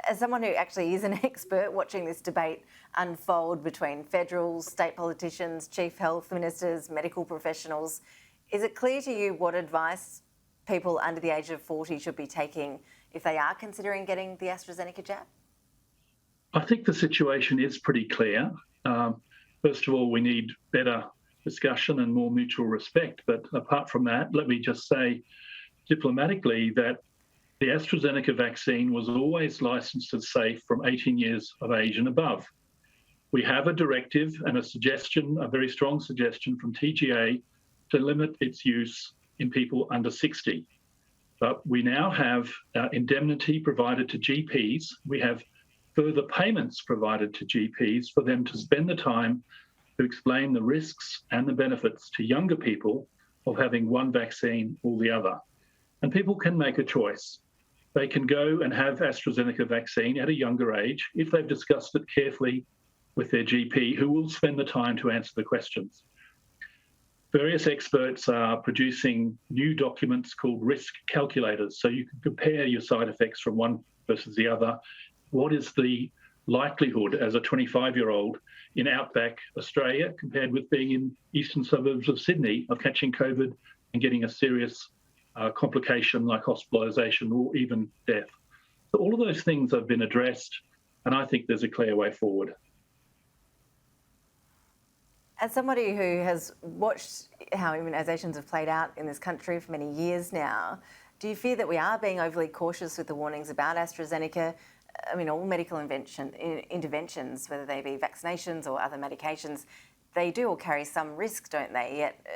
As someone who actually is an expert watching this debate unfold between federal, state politicians, chief health ministers, medical professionals, is it clear to you what advice people under the age of 40 should be taking if they are considering getting the AstraZeneca jab? I think the situation is pretty clear. First of all, we need better discussion and more mutual respect. But apart from that, let me just say diplomatically that the AstraZeneca vaccine was always licensed as safe from 18 years of age and above. We have a directive and a suggestion, a very strong suggestion from TGA to limit its use in people under 60. But we now have indemnity provided to GPs. We have further payments provided to GPs for them to spend the time to explain the risks and the benefits to younger people of having one vaccine or the other. And people can make a choice. They can go and have AstraZeneca vaccine at a younger age if they've discussed it carefully with their GP, who will spend the time to answer the questions. Various experts are producing new documents called risk calculators, so you can compare your side effects from one versus the other. What is the likelihood as a 25-year-old in outback Australia compared with being in eastern suburbs of Sydney of catching COVID and getting a serious complication like hospitalisation or even death? So all of those things have been addressed, and I think there's a clear way forward. As somebody who has watched how immunisations have played out in this country for many years now, do you fear that we are being overly cautious with the warnings about AstraZeneca? I mean, all medical interventions, whether they be vaccinations or other medications, they do all carry some risk, don't they? Yet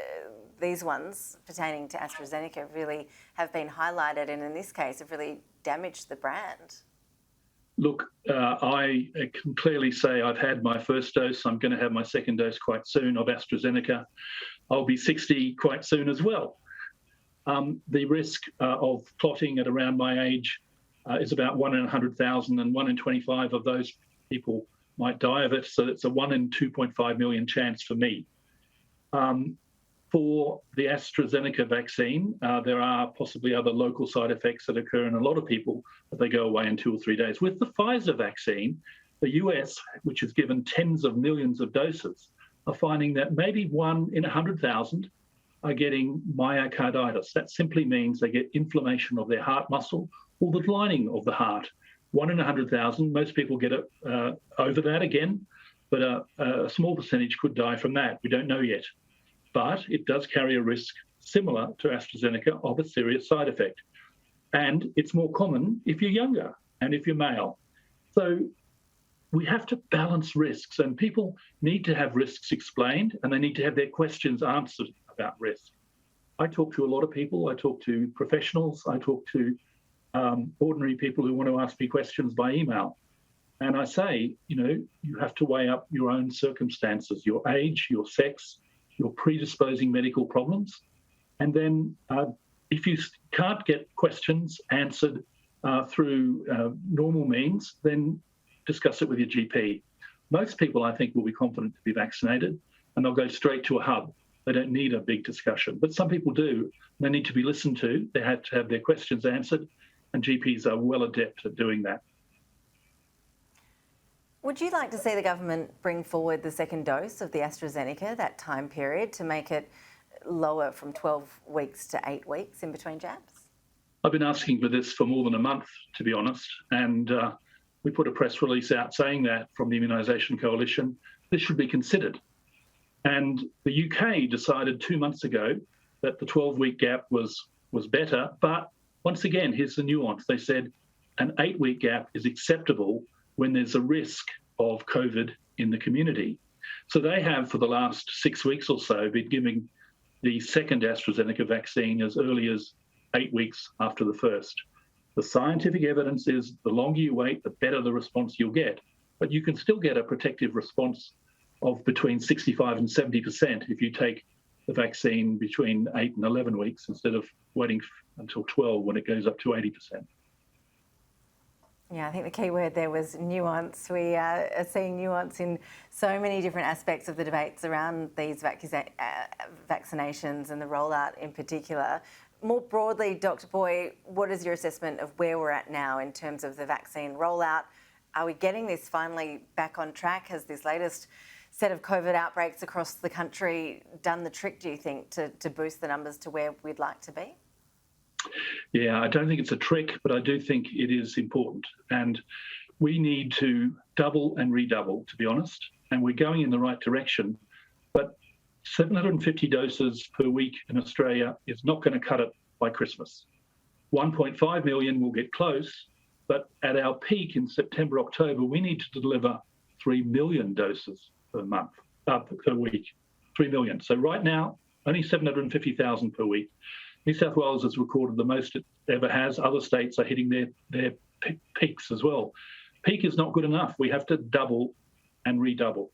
these ones pertaining to AstraZeneca really have been highlighted and in this case have really damaged the brand. Look, I can clearly say I've had my first dose. I'm going to have my second dose quite soon of AstraZeneca. I'll be 60 quite soon as well. The risk of clotting at around my age is about 1 in 100,000, and 1 in 25 of those people might die of it. So it's a 1 in 2.5 million chance for me. For the AstraZeneca vaccine, there are possibly other local side effects that occur in a lot of people, but they go away in 2 or 3 days. With the Pfizer vaccine, the US, which has given tens of millions of doses, are finding that maybe 1 in 100,000 are getting myocarditis. That simply means they get inflammation of their heart muscle or the lining of the heart. 1 in 100,000, most people get it over that again, but a small percentage could die from that. We don't know yet. But it does carry a risk similar to AstraZeneca of a serious side effect. And it's more common if you're younger and if you're male. So we have to balance risks, and people need to have risks explained and they need to have their questions answered about risk. I talk to a lot of people. I talk to professionals. I talk to ordinary people who want to ask me questions by email. And I say, you have to weigh up your own circumstances, your age, your sex, your predisposing medical problems. And then if you can't get questions answered through normal means, then discuss it with your GP. Most people, I think, will be confident to be vaccinated and they'll go straight to a hub. They don't need a big discussion. But some people do. They need to be listened to. They have to have their questions answered, and GPs are well adept at doing that. Would you like to see the government bring forward the second dose of the AstraZeneca, that time period, to make it lower from 12 weeks to 8 weeks in between jabs? I've been asking for this for more than a month, to be honest, and we put a press release out saying that from the Immunisation Coalition. This should be considered. And the UK decided 2 months ago that the 12-week gap was better, but once again, here's the nuance. They said an 8-week gap is acceptable when there's a risk of COVID in the community. So they have, for the last 6 weeks or so, been giving the second AstraZeneca vaccine as early as 8 weeks after the first. The scientific evidence is the longer you wait, the better the response you'll get. But you can still get a protective response of between 65 and 70% if you take the vaccine between 8 and 11 weeks instead of waiting until 12 when it goes up to 80%. Yeah, I think the key word there was nuance. We are seeing nuance in so many different aspects of the debates around these vaccinations and the rollout in particular. More broadly, Dr. Booy, what is your assessment of where we're at now in terms of the vaccine rollout? Are we getting this finally back on track? Has this latest set of COVID outbreaks across the country done the trick, do you think, to boost the numbers to where we'd like to be? Yeah, I don't think it's a trick, but I do think it is important. And we need to double and redouble, to be honest. And we're going in the right direction. But 750 doses per week in Australia is not going to cut it by Christmas. 1.5 million will get close, but at our peak in September, October, we need to deliver 3 million doses per week, 3 million. So right now, only 750,000 per week. New South Wales has recorded the most it ever has. Other states are hitting their peaks as well. Peak is not good enough. We have to double and redouble.